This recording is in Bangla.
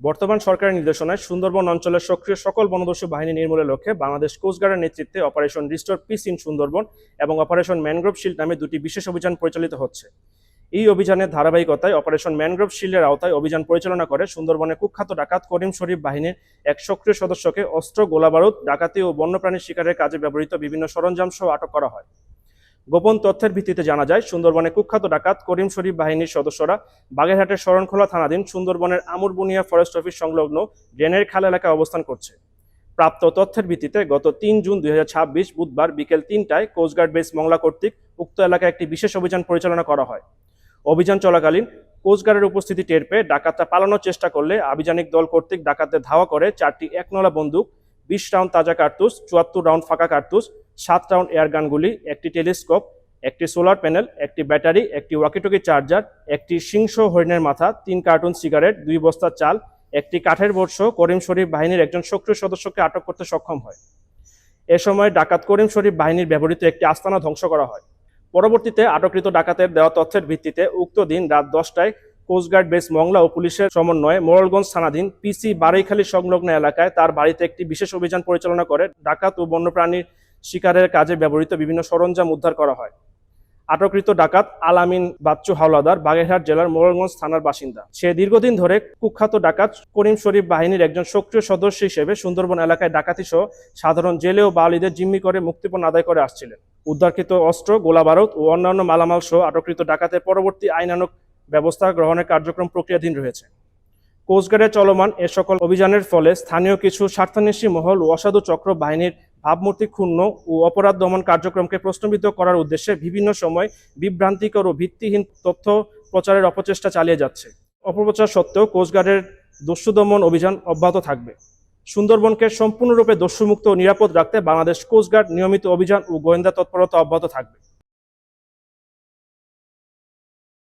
বর্তমান সরকারের নির্দেশনায় সুন্দরবন অঞ্চলের সক্রিয় সকল বনদস্যু বাহিনী নির্মূলের লক্ষ্যে বাংলাদেশ কোস্টগার্ডের নেতৃত্বে operation restore piece in Sundarban এবং অপারেশন ম্যানগ্রোভ শিল্ড নামে দুটি বিশেষ অভিযান পরিচালিত হচ্ছে। এই অভিযানের ধারাবাহিকতায় অপারেশন ম্যানগ্রোভ শিল্ডের আওতায় অভিযান পরিচালনা করে সুন্দরবনের কুখ্যাত ডাকাত করিম শরীফ বাহিনীর এক সক্রিয় সদস্যকে অস্ত্র, গোলাবারুদ, ডাকাতি ও বন্যপ্রাণী শিকারের কাজে ব্যবহৃত বিভিন্ন সরঞ্জাম সহ আটক করা হয়। গোপন তথ্যের ভিত্তিতে জানা যায়, সুন্দরবনে কুখ্যাত ডাকাত করিম শরীফ বাহিনীর সদস্যরা বাগেরহাটের শরণখোলা থানাধীন সুন্দরবনের আমুরবুনিয়া ফরেস্ট অফিস সংলগ্ন ড্রেনের খাল এলাকায় অবস্থান করছে। প্রাপ্ত তথ্যের ভিত্তিতে গত ৩ জুন ২০২৬ বুধবার বিকেল ৩টায় কোস্টগার্ড বেস মংলা কর্তৃক উক্ত এলাকায় একটি বিশেষ অভিযান পরিচালনা করা হয়। অভিযান চলাকালীন কোস্টগার্ডের উপস্থিতি টের পেয়ে ডাকাতরা পালানোর চেষ্টা করলে আভিযানিক দল কর্তৃক ডাকাতদের ধাওয়া করে 4টি একনলা বন্দুক, 20 রাউন্ড তাজা কার্তুজ, 74 রাউন্ড ফাঁকা কার্তুজ, 7 রাউন্ড এয়ারগানগুলি, একটি টেলিস্কোপ, একটি সোলার প্যানেল, একটি ব্যাটারি, একটি ওয়াকিটকি চার্জার, একটি সিংহ হরিণের মাথা, 3 কার্টুন সিগারেট, 2 বস্তা চাল, একটি কাঠের বর্ষ করিম শরীফ বাহিনীর একজন সক্রিয় সদস্যকে আটক করতে সক্ষম হয়। এ সময় ডাকাত করিম শরীফ বাহিনীর ব্যবহৃত একটি আস্তানা ধ্বংস করা হয়। পরবর্তীতে আটককৃত ডাকাতের দেওয়া তথ্যের ভিত্তিতে উক্ত দিন রাত 10টায় কোস্টগার্ড বেস মংলা ও পুলিশের সমন্বয়ে মোড়লগঞ্জ থানাধীন পিসি বারৈখালী সংলগ্ন এলাকায় তার বাড়িতে একটি বিশেষ অভিযান পরিচালনা করে ডাকাত ও বন্যপ্রাণীর শিকারের কাজে ব্যবহৃত বিভিন্ন সরঞ্জাম উদ্ধার করা হয়। আটককৃত ডাকাত আলামিন বাচ্চু হাওলাদার বাগেরহাট জেলার মোড়লগঞ্জ থানার বাসিন্দা। সে দীর্ঘদিন ধরে কুখ্যাত ডাকাত করিম শরীফ বাহিনীর একজন সক্রিয় সদস্য হিসেবে সুন্দরবন এলাকায় ডাকাতি সহ সাধারণ জেলে ও বাওয়ালীদের জিম্মি করে মুক্তিপণ আদায় করে আসছিলেন। উদ্ধারকৃত অস্ত্র, গোলাবারুদ ও অন্যান্য মালামাল সহ আটককৃত ডাকাতের পরবর্তী আইনানুগ ব্যবস্থা গ্রহণের কার্যক্রম প্রক্রিয়াধীন রয়েছে। কোস্টগার্ডের চলমান এ সকল অভিযানের ফলে স্থানীয় কিছু স্বার্থান্বেষী মহল ও অসাধু চক্র বাহিনীর ভাবমূর্তি ক্ষুণ্ণ ও অপরাধ দমন কার্যক্রমকে প্রশ্নবিদ্ধ করার উদ্দেশ্যে বিভিন্ন সময় বিভ্রান্তিকর ও ভিত্তিহীন তথ্য প্রচারের অপচেষ্টা চালিয়ে যাচ্ছে। অপপ্রচার সত্ত্বেও কোস্টগার্ডের দস্যু দমন অভিযান অব্যাহত থাকবে। সুন্দরবনকে সম্পূর্ণরূপে দস্যুমুক্ত ও নিরাপদ রাখতে বাংলাদেশ কোস্টগার্ড নিয়মিত অভিযান ও গোয়েন্দা তৎপরতা অব্যাহত থাকবে।